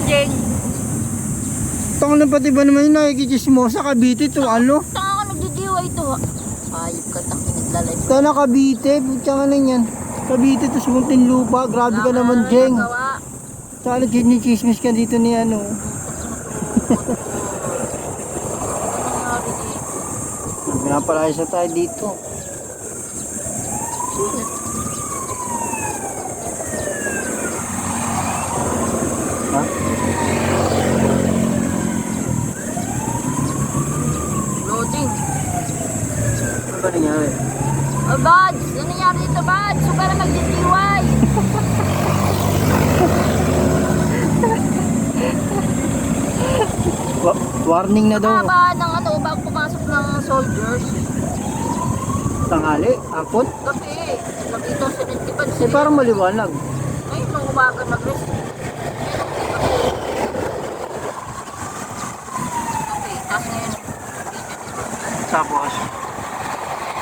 Jeng. Tanga na pati ba naman yung nakikichismosa Cavite to ano? Tanga ka nagdidiwa ito. Ayop ka taki naglalive. Tanga Cavite, putya ka lang yan. Cavite to sa Muntinlupa, grabe ka naman Jeng. Saan nagchismis ka dito ni ano? Pinapalayas na tayo dito. Ha? Loading. Ano ba nangyari? Oh, Bads! Ano nangyari dito, Bads? So, para magditiway. Warning na daw. Haba ng ano, bago pumasok ng soldiers. Tanghali, hapon. Gabi. Gabi ito, 75. Eh parang maliwanag. Ay, nung umaga nag-rest. Okay, tapos ngayon. Tapos,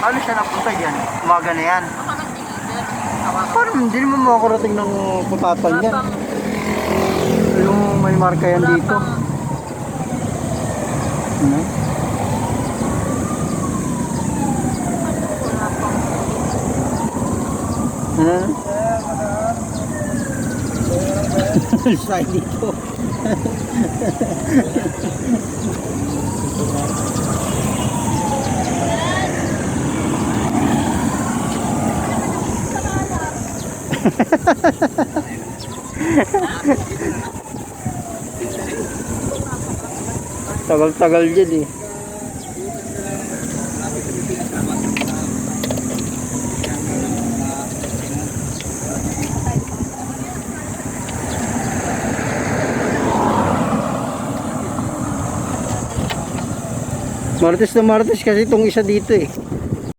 ano siya napunta dyan? Umaga na yan. Baka nag-deliver. Parang hindi naman makakarating ng putatan yan. Wala Yung may marka yan dito. pang Ano? Ano? Sa dito. Tagal-tagal dyan eh. Martes na Martes kasi itong isa dito eh.